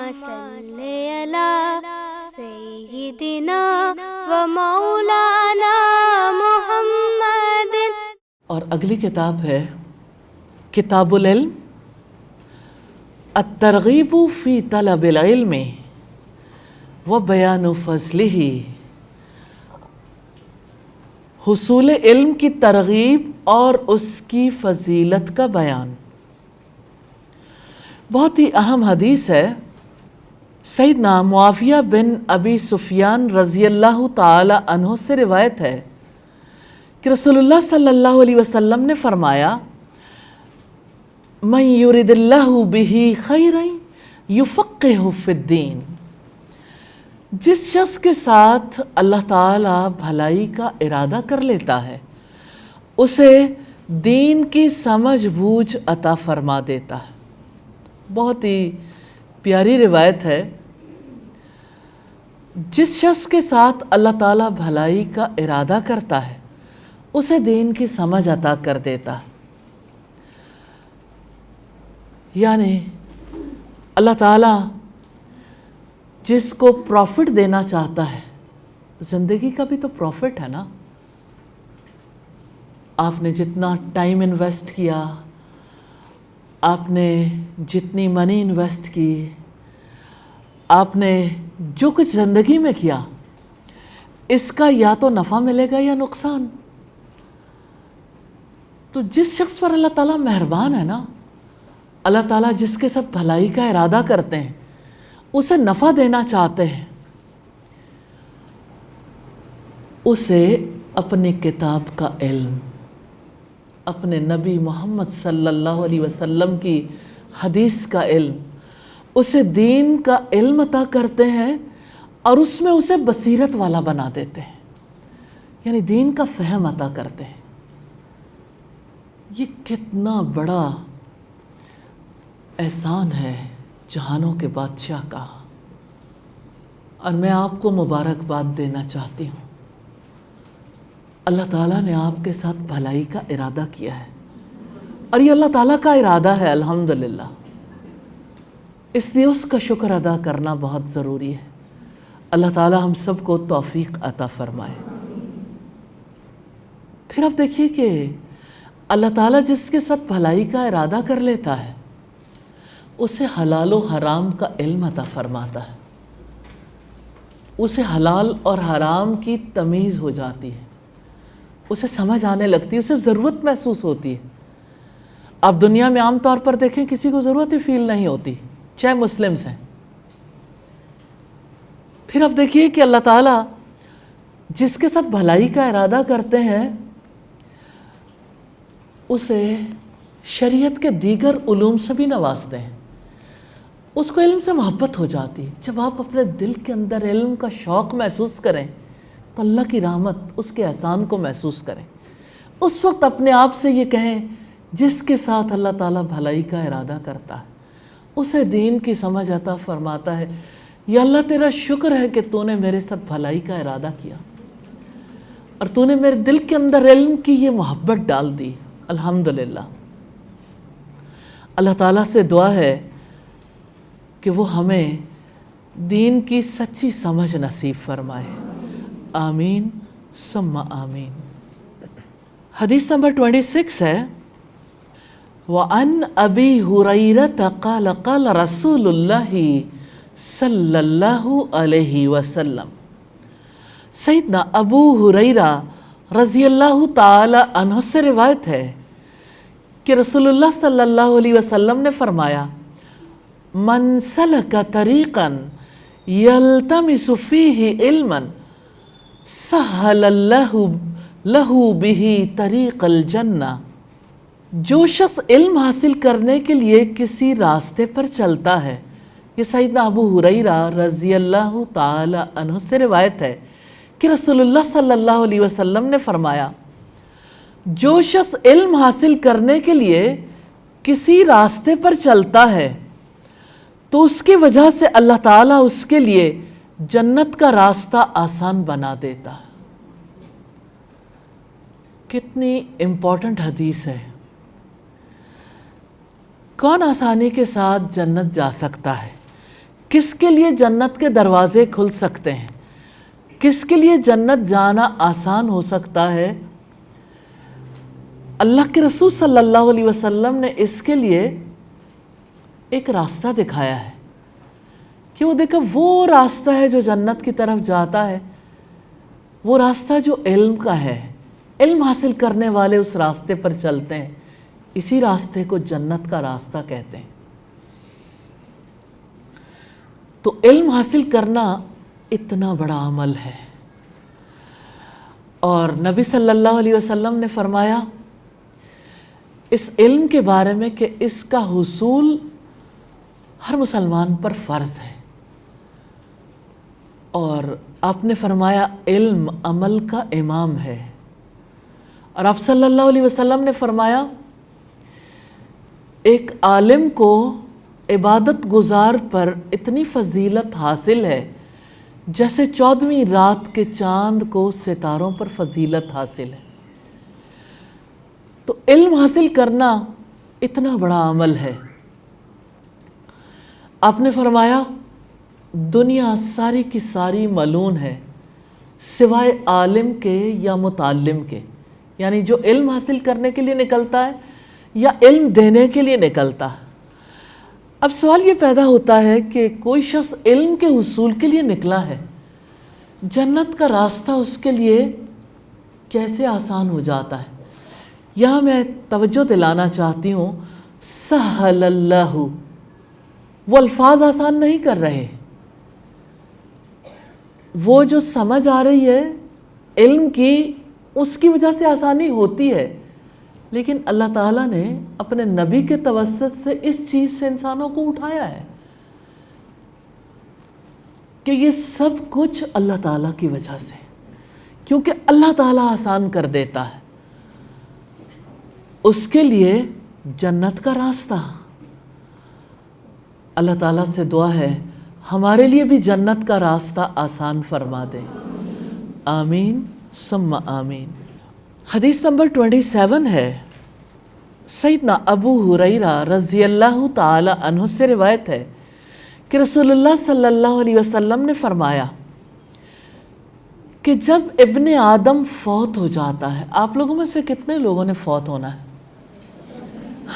صل علی سیدنا و مولانا محمد۔ اور اگلی کتاب ہے کتاب العلم، الترغیب فی طلب العلم و بیان فضلہ، حصول علم کی ترغیب اور اس کی فضیلت کا بیان۔ بہت ہی اہم حدیث ہے۔ سیدنا معاویہ بن ابی سفیان رضی اللہ تعالی عنہ سے روایت ہے کہ رسول اللہ صلی اللہ علیہ وسلم نے فرمایا، من یرد اللہ بہ خیرا یفقہہ فی الدین، جس شخص کے ساتھ اللہ تعالیٰ بھلائی کا ارادہ کر لیتا ہے اسے دین کی سمجھ بوجھ عطا فرما دیتا ہے۔ بہت ہی پیاری روایت ہے۔ جس شخص کے ساتھ اللہ تعالیٰ بھلائی کا ارادہ کرتا ہے اسے دین کی سمجھ عطا کر دیتا ہے۔ یعنی اللہ تعالیٰ جس کو پروفٹ دینا چاہتا ہے، زندگی کا بھی تو پروفٹ ہے نا۔ آپ نے جتنا ٹائم انویسٹ کیا، آپ نے جتنی منی انویسٹ کی، آپ نے جو کچھ زندگی میں کیا، اس کا یا تو نفع ملے گا یا نقصان۔ تو جس شخص پر اللہ تعالیٰ مہربان ہے نا، اللہ تعالیٰ جس کے ساتھ بھلائی کا ارادہ کرتے ہیں اسے نفع دینا چاہتے ہیں، اسے اپنی کتاب کا علم، اپنے نبی محمد صلی اللہ علیہ وسلم کی حدیث کا علم، اسے دین کا علم عطا کرتے ہیں اور اس میں اسے بصیرت والا بنا دیتے ہیں، یعنی دین کا فہم عطا کرتے ہیں۔ یہ کتنا بڑا احسان ہے جہانوں کے بادشاہ کا، اور میں آپ کو مبارکباد دینا چاہتی ہوں۔ اللہ تعالیٰ نے آپ کے ساتھ بھلائی کا ارادہ کیا ہے، اور یہ اللہ تعالیٰ کا ارادہ ہے الحمدللہ، اس لیے اس کا شکر ادا کرنا بہت ضروری ہے۔ اللہ تعالیٰ ہم سب کو توفیق عطا فرمائے۔ پھر اب دیکھیے کہ اللہ تعالیٰ جس کے ساتھ بھلائی کا ارادہ کر لیتا ہے اسے حلال و حرام کا علم عطا فرماتا ہے، اسے حلال اور حرام کی تمیز ہو جاتی ہے، اسے سمجھ آنے لگتی ہے، اسے ضرورت محسوس ہوتی ہے۔ آپ دنیا میں عام طور پر دیکھیں کسی کو ضرورت ہی فیل نہیں ہوتی، چاہے مسلمز ہیں۔ پھر اب دیکھیے کہ اللہ تعالیٰ جس کے ساتھ بھلائی کا ارادہ کرتے ہیں اسے شریعت کے دیگر علوم سے بھی نوازتے ہیں، اس کو علم سے محبت ہو جاتی ہے۔ جب آپ اپنے دل کے اندر علم کا شوق محسوس کریں تو اللہ کی رحمت، اس کے احسان کو محسوس کریں۔ اس وقت اپنے آپ سے یہ کہیں، جس کے ساتھ اللہ تعالیٰ بھلائی کا ارادہ کرتا ہے اسے دین کی سمجھ عطا فرماتا ہے۔ یا اللہ تیرا شکر ہے کہ تو نے میرے ساتھ بھلائی کا ارادہ کیا اور تو نے میرے دل کے اندر علم کی یہ محبت ڈال دی، الحمدللہ۔ اللہ تعالیٰ سے دعا ہے کہ وہ ہمیں دین کی سچی سمجھ نصیب فرمائے، آمین ثم آمین۔ حدیث نمبر 26 ہے، وَعَنْ أَبِي هُرَيْرَةَ قَالَ قَالَ رَسُولُ اللَّهِ صلی اللہ علیہ وسلم۔ سیدنا ابو ہریرہ رضی اللہ تعالی عنہ سے روایت ہے کہ رسول اللہ صلی اللہ علیہ وسلم نے فرمایا، من سلک طریقا یلتمس فیہ علما سہل اللہ لہ بہ طریق الجنہ، جو شخص علم حاصل کرنے کے لیے کسی راستے پر چلتا ہے، یہ سیدنا ابو ہریرہ رضی اللہ تعالی عنہ سے روایت ہے کہ رسول اللہ صلی اللہ علیہ وسلم نے فرمایا، جو شخص علم حاصل کرنے کے لیے کسی راستے پر چلتا ہے تو اس کی وجہ سے اللہ تعالیٰ اس کے لیے جنت کا راستہ آسان بنا دیتا ہے۔ کتنی امپورٹنٹ حدیث ہے۔ کون آسانی کے ساتھ جنت جا سکتا ہے؟ کس کے لیے جنت کے دروازے کھل سکتے ہیں، کس کے لیے جنت جانا آسان ہو سکتا ہے، اللہ کے رسول صلی اللہ علیہ وسلم نے اس کے لیے ایک راستہ دکھایا ہے کہ وہ دیکھا وہ راستہ ہے جو جنت کی طرف جاتا ہے، وہ راستہ جو علم کا ہے، علم حاصل کرنے والے اس راستے پر چلتے ہیں، اسی راستے کو جنت کا راستہ کہتے ہیں۔ تو علم حاصل کرنا اتنا بڑا عمل ہے، اور نبی صلی اللہ علیہ وسلم نے فرمایا اس علم کے بارے میں کہ اس کا حصول ہر مسلمان پر فرض ہے، اور آپ نے فرمایا علم عمل کا امام ہے، اور آپ صلی اللہ علیہ وسلم نے فرمایا ایک عالم کو عبادت گزار پر اتنی فضیلت حاصل ہے جیسے 14ویں رات کے چاند کو ستاروں پر فضیلت حاصل ہے۔ تو علم حاصل کرنا اتنا بڑا عمل ہے۔ آپ نے فرمایا دنیا ساری کی ساری ملعون ہے سوائے عالم کے یا متعلم کے، یعنی جو علم حاصل کرنے کے لیے نکلتا ہے یا علم دینے کے لیے نکلتا ہے۔ اب سوال یہ پیدا ہوتا ہے کہ کوئی شخص علم کے حصول کے لیے نکلا ہے، جنت کا راستہ اس کے لیے کیسے آسان ہو جاتا ہے؟ یہاں میں توجہ دلانا چاہتی ہوں، سہل اللہ، وہ الفاظ آسان نہیں کر رہے، وہ جو سمجھ آ رہی ہے علم کی اس کی وجہ سے آسانی ہوتی ہے، لیکن اللہ تعالیٰ نے اپنے نبی کے توسط سے اس چیز سے انسانوں کو اٹھایا ہے کہ یہ سب کچھ اللہ تعالیٰ کی وجہ سے، کیونکہ اللہ تعالیٰ آسان کر دیتا ہے اس کے لیے جنت کا راستہ۔ اللہ تعالیٰ سے دعا ہے ہمارے لیے بھی جنت کا راستہ آسان فرما دے، آمین ثم آمین۔ حدیث نمبر 27 ہے، سیدنا ابو ہریرہ رضی اللہ تعالی عنہ سے روایت ہے کہ رسول اللہ صلی اللہ علیہ وسلم نے فرمایا کہ جب ابن آدم فوت ہو جاتا ہے، آپ لوگوں میں سے کتنے لوگوں نے فوت ہونا ہے؟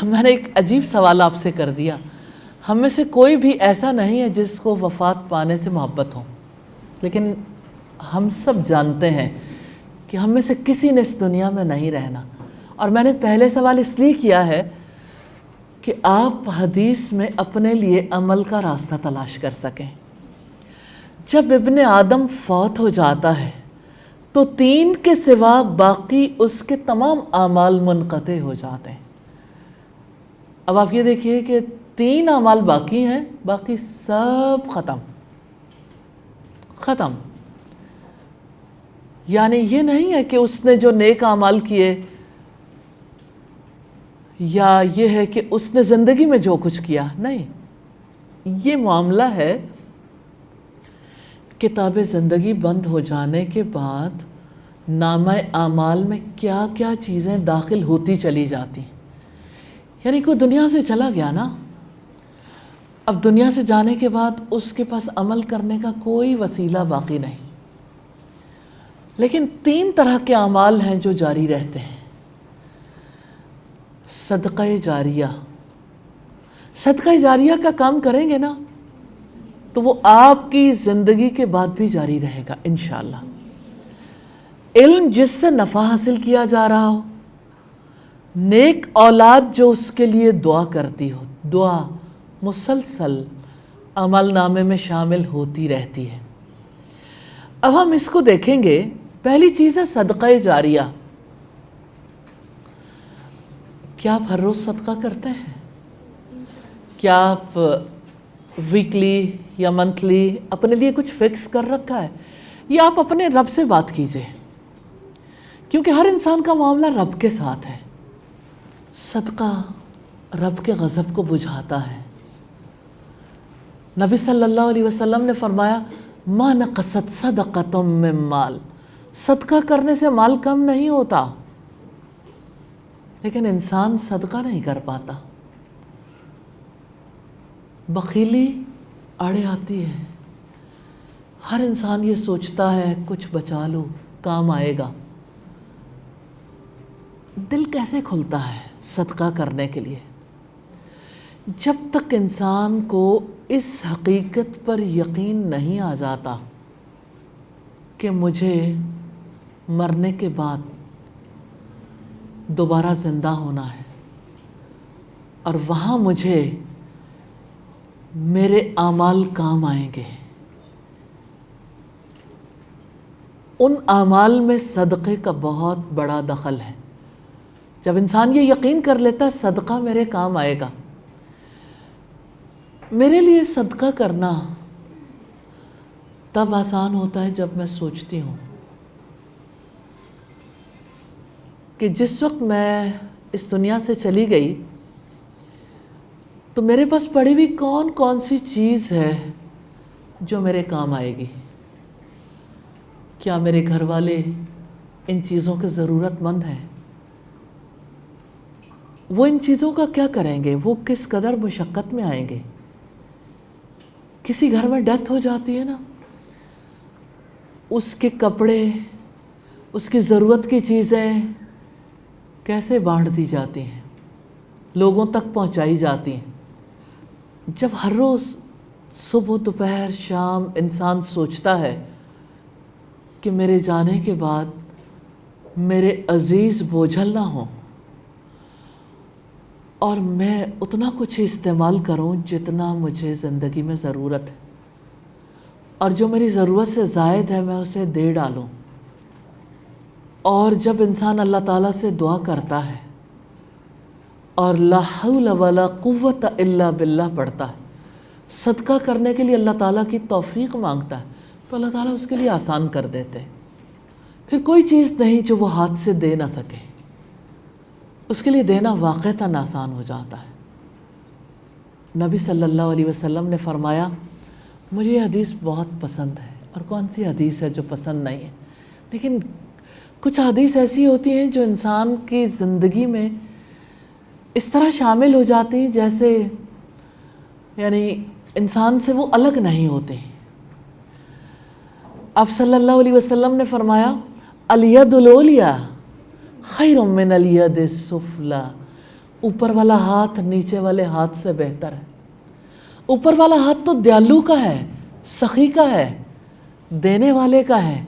میں نے ایک عجیب سوال آپ سے کر دیا، ہم میں سے کوئی بھی ایسا نہیں ہے جس کو وفات پانے سے محبت ہو، لیکن ہم سب جانتے ہیں کہ ہم میں سے کسی نے اس دنیا میں نہیں رہنا، اور میں نے پہلے سوال اس لیے کیا ہے کہ آپ حدیث میں اپنے لیے عمل کا راستہ تلاش کر سکیں۔ جب ابن آدم فوت ہو جاتا ہے تو 3 کے سوا باقی اس کے تمام اعمال منقطع ہو جاتے ہیں۔ اب آپ یہ دیکھیے کہ 3 اعمال باقی ہیں، باقی سب ختم۔ یعنی یہ نہیں ہے کہ اس نے جو نیک اعمال کیے، یا یہ ہے کہ اس نے زندگی میں جو کچھ کیا، نہیں، یہ معاملہ ہے کتاب زندگی بند ہو جانے کے بعد نامہ اعمال میں کیا کیا چیزیں داخل ہوتی چلی جاتی، یعنی کوئی دنیا سے چلا گیا نا، اب دنیا سے جانے کے بعد اس کے پاس عمل کرنے کا کوئی وسیلہ باقی نہیں، لیکن 3 طرح کے اعمال ہیں جو جاری رہتے ہیں۔ صدقہ جاریہ، صدقہ جاریہ کا کام کریں گے نا تو وہ آپ کی زندگی کے بعد بھی جاری رہے گا انشاءاللہ۔ علم جس سے نفع حاصل کیا جا رہا ہو، نیک اولاد جو اس کے لیے دعا کرتی ہو، دعا مسلسل عمل نامے میں شامل ہوتی رہتی ہے۔ اب ہم اس کو دیکھیں گے۔ پہلی چیز ہے صدقہ جاریہ۔ کیا آپ ہر روز صدقہ کرتے ہیں؟ کیا آپ ویکلی یا منتھلی اپنے لیے کچھ فکس کر رکھا ہے؟ یا آپ اپنے رب سے بات کیجئے، کیونکہ ہر انسان کا معاملہ رب کے ساتھ ہے۔ صدقہ رب کے غضب کو بجھاتا ہے۔ نبی صلی اللہ علیہ وسلم نے فرمایا ما نقصت صدقۃ من مال، صدقہ کرنے سے مال کم نہیں ہوتا، لیکن انسان صدقہ نہیں کر پاتا، بخیلی آڑے آتی ہے. ہر انسان یہ سوچتا ہے کچھ بچا لو کام آئے گا. دل کیسے کھلتا ہے صدقہ کرنے کے لیے؟ جب تک انسان کو اس حقیقت پر یقین نہیں آ جاتا کہ مجھے مرنے کے بعد دوبارہ زندہ ہونا ہے اور وہاں مجھے میرے اعمال کام آئیں گے. ان اعمال میں صدقے کا بہت بڑا دخل ہے. جب انسان یہ یقین کر لیتا ہے صدقہ میرے کام آئے گا. میرے لیے صدقہ کرنا تب آسان ہوتا ہے جب میں سوچتی ہوں کہ جس وقت میں اس دنیا سے چلی گئی تو میرے پاس پڑی ہوئی کون کون سی چیز ہے جو میرے کام آئے گی. کیا میرے گھر والے ان چیزوں کے ضرورت مند ہیں؟ وہ ان چیزوں کا کیا کریں گے؟ وہ کس قدر مشقت میں آئیں گے؟ کسی گھر میں ڈیتھ ہو جاتی ہے نا، اس کے کپڑے، اس کی ضرورت کی چیزیں کیسے بانٹ دی جاتی ہیں، لوگوں تک پہنچائی جاتی ہیں. جب ہر روز صبح دوپہر شام انسان سوچتا ہے کہ میرے جانے کے بعد میرے عزیز بوجھل نہ ہوں اور میں اتنا کچھ استعمال کروں جتنا مجھے زندگی میں ضرورت ہے، اور جو میری ضرورت سے زائد ہے میں اسے دے ڈالوں. اور جب انسان اللہ تعالیٰ سے دعا کرتا ہے اور لا حول ولا قوت الا باللہ پڑھتا ہے، صدقہ کرنے کے لیے اللہ تعالیٰ کی توفیق مانگتا ہے، تو اللہ تعالیٰ اس کے لیے آسان کر دیتے ہیں. پھر کوئی چیز نہیں جو وہ ہاتھ سے دے نہ سکے، اس کے لیے دینا واقعتاً آسان ہو جاتا ہے. نبی صلی اللہ علیہ وسلم نے فرمایا، مجھے یہ حدیث بہت پسند ہے. اور کون سی حدیث ہے جو پسند نہیں ہے؟ لیکن کچھ حدیث ایسی ہوتی ہیں جو انسان کی زندگی میں اس طرح شامل ہو جاتی ہیں جیسے یعنی انسان سے وہ الگ نہیں ہوتے. آپ صلی اللہ علیہ وسلم نے فرمایا، الید العلیٰ خیر من الید السفلی، اوپر والا ہاتھ نیچے والے ہاتھ سے بہتر ہے. اوپر والا ہاتھ تو دیالو کا ہے، سخی کا ہے، دینے والے کا ہے،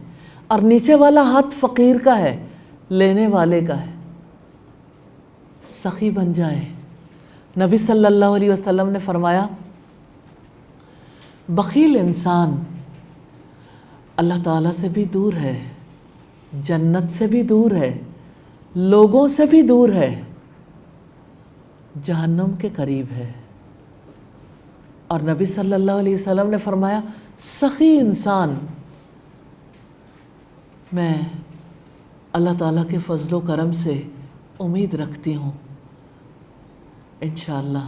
اور نیچے والا ہاتھ فقیر کا ہے، لینے والے کا ہے. سخی بن جائے. نبی صلی اللہ علیہ وسلم نے فرمایا، بخیل انسان اللہ تعالیٰ سے بھی دور ہے، جنت سے بھی دور ہے، لوگوں سے بھی دور ہے، جہنم کے قریب ہے. اور نبی صلی اللہ علیہ وسلم نے فرمایا، سخی انسان میں اللہ تعالیٰ کے فضل و کرم سے امید رکھتی ہوں انشاءاللہ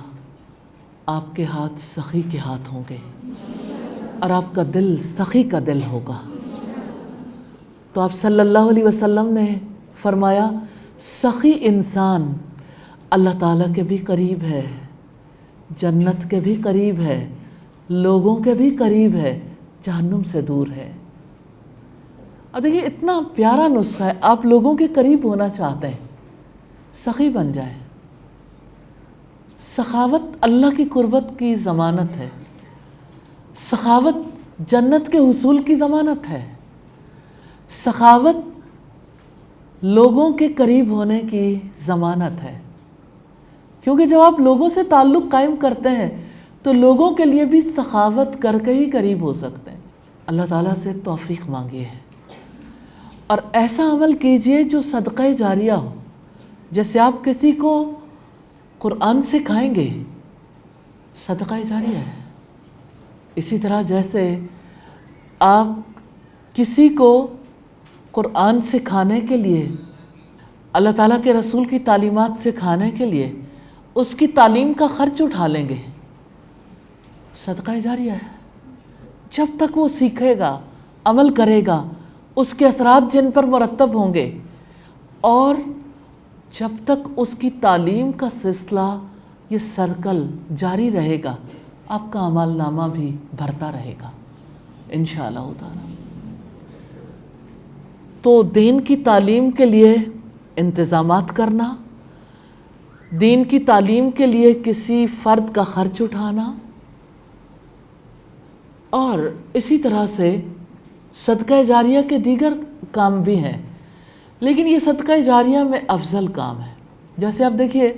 آپ کے ہاتھ سخی کے ہاتھ ہوں گے اور آپ کا دل سخی کا دل ہوگا. تو آپ صلی اللہ علیہ وسلم نے فرمایا، سخی انسان اللہ تعالیٰ کے بھی قریب ہے، جنت کے بھی قریب ہے، لوگوں کے بھی قریب ہے، جہنم سے دور ہے. اب دیکھیے اتنا پیارا نسخہ ہے. آپ لوگوں کے قریب ہونا چاہتے ہیں، سخی بن جائیں. سخاوت اللہ کی قربت کی ضمانت ہے، سخاوت جنت کے حصول کی ضمانت ہے، سخاوت لوگوں کے قریب ہونے کی ضمانت ہے. کیونکہ جب آپ لوگوں سے تعلق قائم کرتے ہیں تو لوگوں کے لیے بھی سخاوت کر کے ہی قریب ہو سکتے ہیں. اللہ تعالیٰ سے توفیق مانگیے اور ایسا عمل کیجئے جو صدقہ جاریہ ہو. جیسے آپ کسی کو قرآن سکھائیں گے، صدقہ جاریہ ہے. اسی طرح جیسے آپ کسی کو قرآن سکھانے کے لیے، اللہ تعالیٰ کے رسول کی تعلیمات سکھانے کے لیے اس کی تعلیم کا خرچ اٹھا لیں گے، صدقہ جاریہ ہے. جب تک وہ سیکھے گا، عمل کرے گا، اس کے اثرات جن پر مرتب ہوں گے، اور جب تک اس کی تعلیم کا سلسلہ، یہ سرکل جاری رہے گا، آپ کا عمل نامہ بھی بھرتا رہے گا انشاءاللہ تعالی۔ تو دین کی تعلیم کے لیے انتظامات کرنا، دین کی تعلیم کے لیے کسی فرد کا خرچ اٹھانا، اور اسی طرح سے صدقہ جاریہ کے دیگر کام بھی ہیں، لیکن یہ صدقہ جاریہ میں افضل کام ہے۔ جیسے آپ دیکھیے،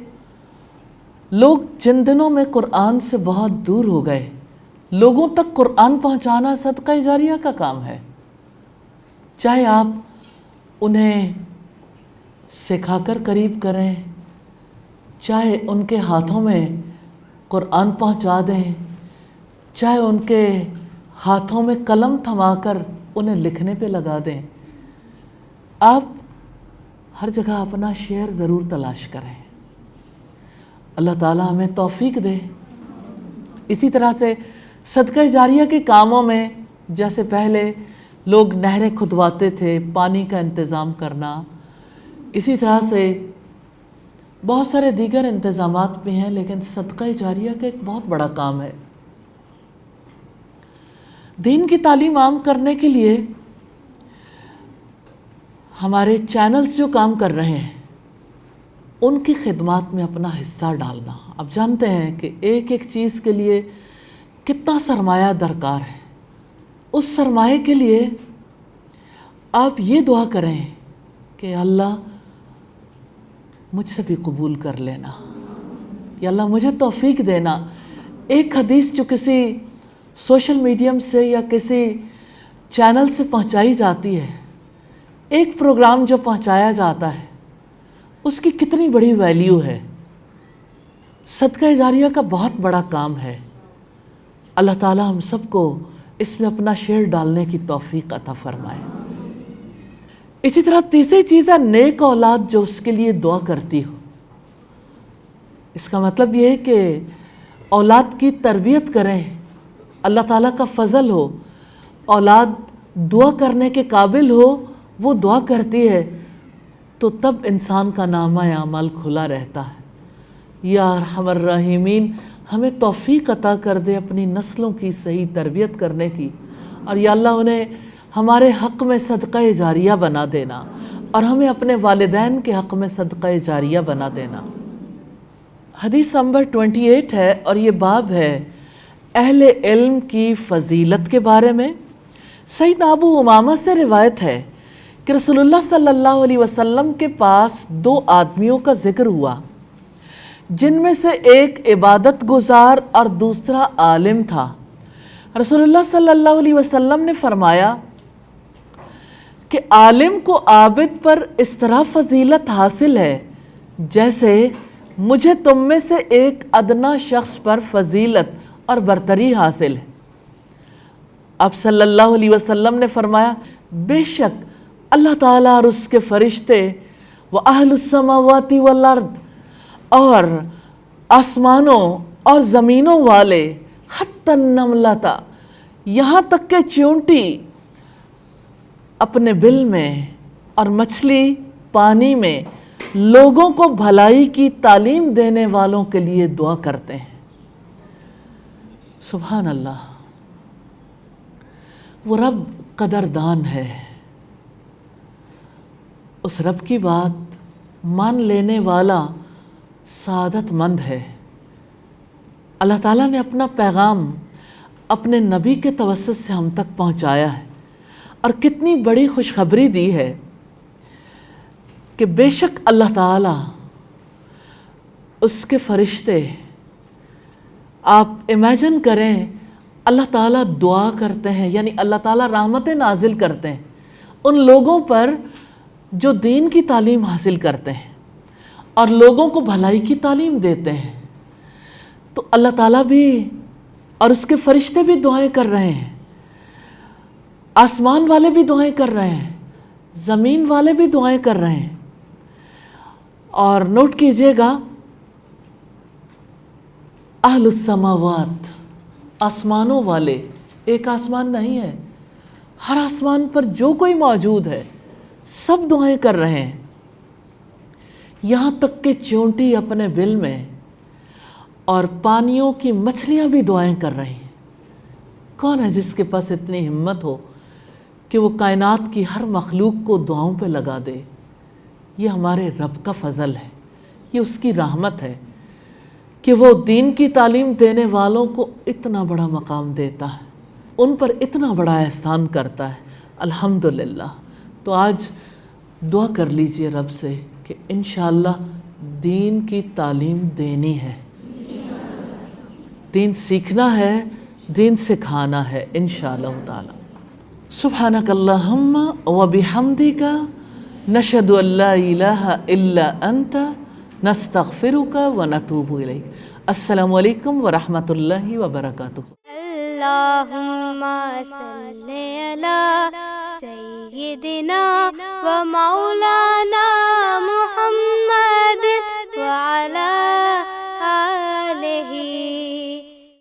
لوگ جن دنوں میں قرآن سے بہت دور ہو گئے، لوگوں تک قرآن پہنچانا صدقہ جاریہ کا کام ہے۔ چاہے آپ انہیں سکھا کر قریب کریں، چاہے ان کے ہاتھوں میں قرآن پہنچا دیں، چاہے ان کے ہاتھوں میں قلم تھما کر انہیں لکھنے پہ لگا دیں، آپ ہر جگہ اپنا شیئر ضرور تلاش کریں۔ اللہ تعالیٰ ہمیں توفیق دے۔ اسی طرح سے صدقہ جاریہ کے کاموں میں، جیسے پہلے لوگ نہریں کھدواتے تھے، پانی کا انتظام کرنا، اسی طرح سے بہت سارے دیگر انتظامات بھی ہیں، لیکن صدقہ جاریہ کا ایک بہت بڑا کام ہے۔ دین کی تعلیم عام کرنے کے لیے ہمارے چینلز جو کام کر رہے ہیں، ان کی خدمات میں اپنا حصہ ڈالنا۔ اب جانتے ہیں کہ ایک ایک چیز کے لیے کتنا سرمایہ درکار ہے۔ اس سرمایے کے لیے آپ یہ دعا کریں کہ اللہ مجھ سے بھی قبول کر لینا، یا اللہ مجھے توفیق دینا۔ ایک حدیث جو کسی سوشل میڈیم سے یا کسی چینل سے پہنچائی جاتی ہے، ایک پروگرام جو پہنچایا جاتا ہے، اس کی کتنی بڑی ویلیو ہے۔ صدقہ جاریہ کا بہت بڑا کام ہے۔ اللہ تعالیٰ ہم سب کو اس میں اپنا شیئر ڈالنے کی توفیق عطا فرمائے۔ اسی طرح تیسری چیز ہے نیک اولاد جو اس کے لیے دعا کرتی ہو۔ اس کا مطلب یہ ہے کہ اولاد کی تربیت کریں، اللہ تعالیٰ کا فضل ہو، اولاد دعا کرنے کے قابل ہو، وہ دعا کرتی ہے، تو تب انسان کا نامہ اعمال کھلا رہتا ہے۔ یا ارحم الراحمین، ہمیں توفیق عطا کر دے اپنی نسلوں کی صحیح تربیت کرنے کی، اور یا اللہ انہیں ہمارے حق میں صدقہ جاریہ بنا دینا، اور ہمیں اپنے والدین کے حق میں صدقہ جاریہ بنا دینا۔ حدیث نمبر 28 ہے، اور یہ باب ہے اہل علم کی فضیلت کے بارے میں۔ سیدنا ابو امامہ سے روایت ہے کہ رسول اللہ صلی اللہ علیہ وسلم کے پاس 2 آدمیوں کا ذکر ہوا، جن میں سے ایک عبادت گزار اور دوسرا عالم تھا۔ رسول اللہ صلی اللہ علیہ وسلم نے فرمایا کہ عالم کو عابد پر اس طرح فضیلت حاصل ہے جیسے مجھے تم میں سے ایک ادنا شخص پر فضیلت اور برتری حاصل ہے۔ اب صلی اللہ علیہ وسلم نے فرمایا، بے شک اللہ تعالیٰ اور اس کے فرشتے وَأَهْلُ السَّمَاوَاتِ وَالْأَرْضِ، اور آسمانوں اور زمینوں والے، حتی النملۃ، یہاں تک کہ چیونٹی اپنے بل میں اور مچھلی پانی میں لوگوں کو بھلائی کی تعلیم دینے والوں کے لیے دعا کرتے ہیں۔ سبحان اللہ، وہ رب قدردان ہے۔ اس رب کی بات مان لینے والا سعادت مند ہے۔ اللہ تعالیٰ نے اپنا پیغام اپنے نبی کے توسط سے ہم تک پہنچایا ہے، اور کتنی بڑی خوشخبری دی ہے کہ بے شک اللہ تعالیٰ، اس کے فرشتے، آپ امیجن کریں، اللہ تعالیٰ دعا کرتے ہیں، یعنی اللہ تعالیٰ رحمتیں نازل کرتے ہیں ان لوگوں پر جو دین کی تعلیم حاصل کرتے ہیں اور لوگوں کو بھلائی کی تعلیم دیتے ہیں۔ تو اللہ تعالیٰ بھی اور اس کے فرشتے بھی دعائیں کر رہے ہیں، آسمان والے بھی دعائیں کر رہے ہیں، زمین والے بھی دعائیں کر رہے ہیں۔ اور نوٹ کیجئے گا، اہل السماوات، آسمانوں والے، ایک آسمان نہیں ہے، ہر آسمان پر جو کوئی موجود ہے سب دعائیں کر رہے ہیں، یہاں تک کہ چونٹی اپنے بل میں، اور پانیوں کی مچھلیاں بھی دعائیں کر رہی ہیں۔ کون ہے جس کے پاس اتنی ہمت ہو کہ وہ کائنات کی ہر مخلوق کو دعاؤں پہ لگا دے؟ یہ ہمارے رب کا فضل ہے، یہ اس کی رحمت ہے کہ وہ دین کی تعلیم دینے والوں کو اتنا بڑا مقام دیتا ہے، ان پر اتنا بڑا احسان کرتا ہے۔ الحمدللہ۔ تو آج دعا کر لیجئے رب سے کہ انشاءاللہ دین کی تعلیم دینی ہے، دین سیکھنا ہے، دین سکھانا ہے انشاءاللہ تعالی۔ سبحانک اللہم و بحمدک نشہد ان لا الہ الا انت نستغفرک و نتوب الیک۔ السلام علیکم ورحمۃ اللہ وبرکاتہ۔ اللہم صلی علی سیدنا و مولانا محمد